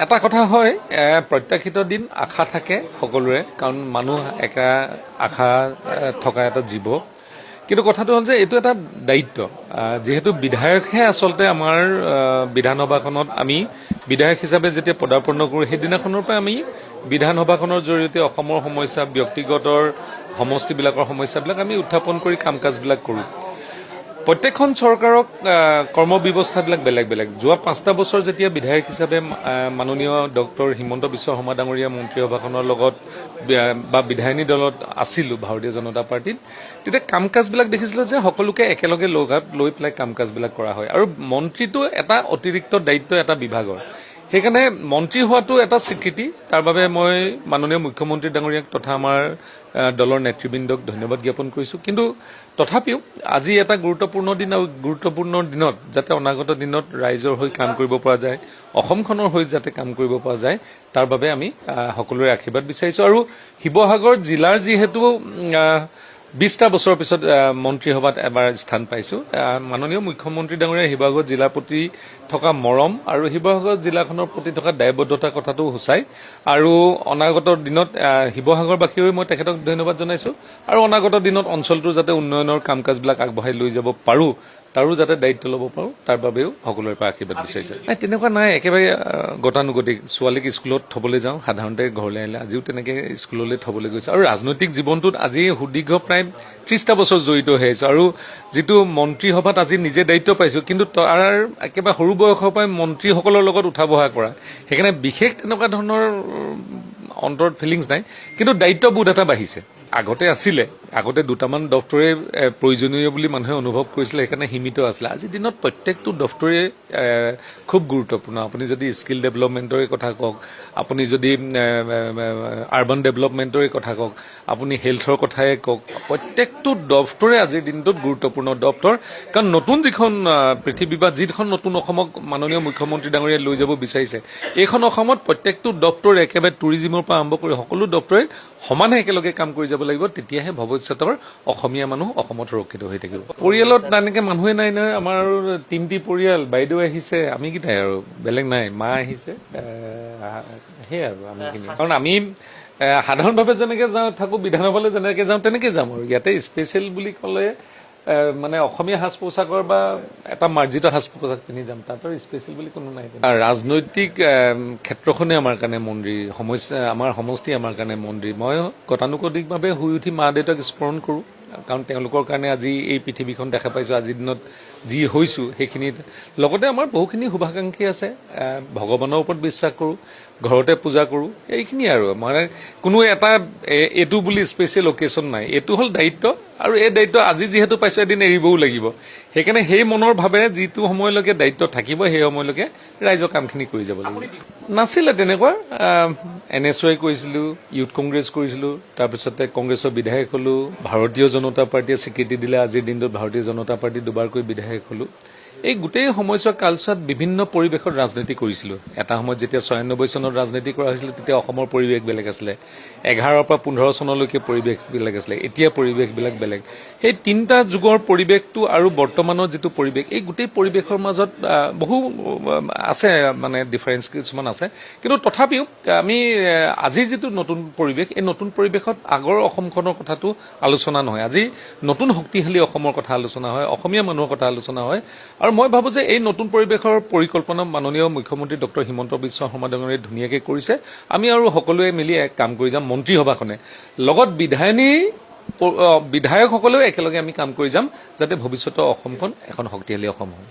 এটা কথা হয় প্ৰত্যাশিত দিন আশা থাকে সকলোৰে কাৰণ মানুহ একা আশা থকা এটা জীৱ কিন্তু কথাটো হ'ল যে এইটো এটা দায়িত্ব যেহেতু বিধায়কহে আচলতে আমাৰ বিধানসভাখনত আমি বিধায়ক হিচাপে যেতিয়া পদাৰ্পণ কৰোঁ সেইদিনাখনৰ পৰা আমি বিধানসভাখনৰ জৰিয়তে অসমৰ সমস্যা ব্যক্তিগতৰ সমষ্টিবিলাকৰ সমস্যাবিলাক আমি উত্থাপন কৰি কাম কাজবিলাক কৰোঁ প্ৰত্যেকখন চৰকাৰক কৰ্মব্যৱস্থাবিলাক বেলেগ বেলেগ যোৱা 5টা বছৰ যেতিয়া বিধায়ক হিচাপে মাননীয় ডক্টৰ হিমন্ত বিশ্ব শৰ্মা ডাঙৰীয়া মন্ত্ৰী সভাখনৰ লগত বা বিধায়িনী দলত আছিলোঁ ভাৰতীয় জনতা পাৰ্টিত তেতিয়া কাম কাজবিলাক দেখিছিলোঁ যে সকলোকে একেলগে লৈ পেলাই কাম কাজবিলাক কৰা হয় আৰু মন্ত্ৰীটো এটা অতিৰিক্ত দায়িত্ব এটা বিভাগৰ সেইকাৰণে মন্ত্ৰী হোৱাটো এটা স্বীকৃতি তাৰ বাবে মই মাননীয় মুখ্যমন্ত্ৰী ডাঙৰীয়াক তথা আমাৰ দলৰ নেতৃবৃন্দক ধন্যবাদ জ্ঞাপন কৰিছোঁ কিন্তু তথাপিও আজি এটা গুৰুত্বপূৰ্ণ দিন আৰু গুৰুত্বপূৰ্ণ দিনত যাতে অনাগত দিনত ৰাইজৰ হৈ কাম কৰিব পৰা যায় অসমখনৰ হৈ যাতে কাম কৰিব পৰা যায় তাৰ বাবে আমি সকলোৰে আশীৰ্বাদ বিচাৰিছোঁ আৰু শিৱসাগৰ জিলাৰ যিহেতু 20টা বছৰৰ পিছত মন্ত্ৰীসভাত এবাৰ স্থান পাইছোঁ মাননীয় মুখ্যমন্ত্ৰী ডাঙৰীয়া শিৱসাগৰ জিলাৰ প্ৰতি থকা মৰম আৰু শিৱসাগৰ জিলাখনৰ প্ৰতি থকা দায়বদ্ধতাৰ কথাটো সূচায় আৰু অনাগত দিনত শিৱসাগৰবাসীৰ হৈ মই তেখেতক ধন্যবাদ জনাইছোঁ আৰু অনাগত দিনত অঞ্চলটোৰ যাতে উন্নয়নৰ কাম কাজবিলাক আগবঢ়াই লৈ যাব পাৰোঁ তাৰো যাতে দায়িত্ব ল'ব পাৰোঁ তাৰ বাবেও সকলোৰে পৰা আশীৰ্বাদ বিচাৰিছোঁ তেনেকুৱা নাই একেবাৰে গতানুগতিক ছোৱালীক স্কুলত থ'বলৈ যাওঁ সাধাৰণতে ঘৰলৈ আহিলে আজিও তেনেকৈ স্কুললৈ থ'বলৈ গৈছোঁ আৰু ৰাজনৈতিক জীৱনটোত আজি সুদীৰ্ঘ প্ৰায় 30টা বছৰ জড়িত হৈ আহিছোঁ আৰু যিটো মন্ত্ৰীসভাত আজি নিজে দায়িত্ব পাইছোঁ কিন্তু তাৰ একেবাৰে সৰু বয়সৰ পৰাই মন্ত্ৰীসকলৰ লগত উঠা বহা কৰা সেইকাৰণে বিশেষ তেনেকুৱা ধৰণৰ অন্তৰত ফিলিংছ নাই কিন্তু দায়িত্ববোধ এটা বাঢ়িছে আগতে দুটামান দপ্তৰে প্ৰয়োজনীয় বুলি মানুহে অনুভৱ কৰিছিলে সেইকাৰণে সীমিত আছিলে আজিৰ দিনত প্ৰত্যেকটো দপ্তৰে খুব গুৰুত্বপূৰ্ণ আপুনি যদি স্কিল ডেভেলপমেণ্টৰে কথা কওক আপুনি যদি আৰ্বান ডেভেলপমেণ্টৰে কথা কওক আপুনি হেল্থৰ কথাই কওক প্ৰত্যেকটো দপ্তৰে আজিৰ দিনটোত গুৰুত্বপূৰ্ণ দপ্তৰ কাৰণ নতুন যিখন পৃথিৱী বা যিখন নতুন অসমক মাননীয় মুখ্যমন্ত্ৰী ডাঙৰীয়াই লৈ যাব বিচাৰিছে এইখন অসমত প্ৰত্যেকটো দপ্তৰে একেবাৰে টুৰিজিমৰ পৰা আৰম্ভ কৰি সকলো দপ্তৰে সমানে একেলগে কাম কৰি যাব লাগিব তেতিয়াহে ভৱিষ্যতৰ অসমীয়া মানুহ অসমত সুৰক্ষিত হৈ থাকিব পৰিয়ালত তেনেকৈ মানুহে নাই নহয় আমাৰ 3টি পৰিয়াল বাইদেউ আহিছে আমি কেইটাই আৰু বেলেগ নাই মা আহিছে সেয়াই আৰু আমিখিনি কাৰণ আমি সাধাৰণভাৱে যেনেকৈ যাওঁ থাকোঁ বিধানসভালৈ যেনেকৈ যাওঁ তেনেকৈ যাম আৰু ইয়াতে স্পেচিয়েল বুলি ক'লে মানে অসমীয়া সাজ পোছাকৰ বা এটা মাৰ্জিত সাজ পোছাক পিন্ধি যাম তাত আৰু স্পেচিয়েল বুলি কোনো নাই ৰাজনৈতিক ক্ষেত্ৰখনেই আমাৰ কাৰণে মন্দিৰ সমস্যা আমাৰ সমষ্টি আমাৰ কাৰণে মন্দিৰ মই গতানুগতিকভাৱে শুই উঠি মা দেউতাক স্মৰণ কৰোঁ কাৰণ তেওঁলোকৰ কাৰণে আজি এই পৃথিৱীখন দেখা পাইছোঁ আজিৰ দিনত যি হৈছোঁ সেইখিনিত লগতে আমাৰ বহুখিনি শুভাকাংক্ষী আছে ভগৱানৰ ওপৰত বিশ্বাস কৰোঁ ঘৰতে পূজা কৰোঁ এইখিনি আৰু মানে কোনো এটা এইটো বুলি স্পেচিয়েল অকেশ্যন নাই এইটো হ'ল দায়িত্ব আৰু এই দায়িত্ব আজি যিহেতু পাইছোঁ এদিন এৰিবও লাগিব সেইকাৰণে সেই মনৰ ভাৱেৰে যিটো সময়লৈকে দায়িত্ব থাকিব সেই সময়লৈকে ৰাইজৰ কামখিনি কৰি যাব লাগিব নাছিলে তেনেকুৱা NSY কৰিছিলোঁ ইউথ কংগ্ৰেছ কৰিছিলোঁ তাৰপিছতে কংগ্ৰেছৰ বিধায়ক হ'লোঁ ভাৰতীয় জনতা পাৰ্টীয়ে স্বীকৃতি দিলে আজিৰ দিনটোত ভাৰতীয় জনতা পাৰ্টী দুবাৰকৈ বিধায়ক হ'লোঁ এই গোটেই সময়ছোৱা কালছোৱাত বিভিন্ন পৰিৱেশত ৰাজনীতি কৰিছিলোঁ এটা সময়ত যেতিয়া 96 চনত ৰাজনীতি কৰা হৈছিল তেতিয়া অসমৰ পৰিৱেশ বেলেগ আছিলে 11 পৰা 15 চনলৈকে পৰিৱেশ বেলেগ আছিলে এতিয়া পৰিৱেশবিলাক বেলেগ সেই 3টা যুগৰ পৰিৱেশটো আৰু বৰ্তমানৰ যিটো পৰিৱেশ এই গোটেই পৰিৱেশৰ মাজত বহু আছে মানে ডিফাৰেন্স কিছুমান আছে কিন্তু তথাপিও আমি আজিৰ যিটো নতুন পৰিৱেশ এই নতুন পৰিৱেশত আগৰ অসমখনৰ কথাটো আলোচনা নহয় আজি নতুন শক্তিশালী অসমৰ কথা আলোচনা হয় অসমীয়া মানুহৰ কথা আলোচনা হয় আৰু মই ভাবোঁ যে এই নতুন পৰিৱেশৰ পৰিকল্পনা মাননীয় মুখ্যমন্ত্ৰী ডক্টৰ হিমন্ত বিশ্ব শৰ্মা ডাঙৰীয়াই ধুনীয়াকৈ কৰিছে আমি আৰু সকলোৱে মিলি কাম কৰি যাম মন্ত্ৰীসভাখনে লগত বিধায়কসকলেও একেলগে আমি কাম কৰি যাম যাতে ভৱিষ্যতৰ অসমখন এখন শক্তিশালী অসম হয়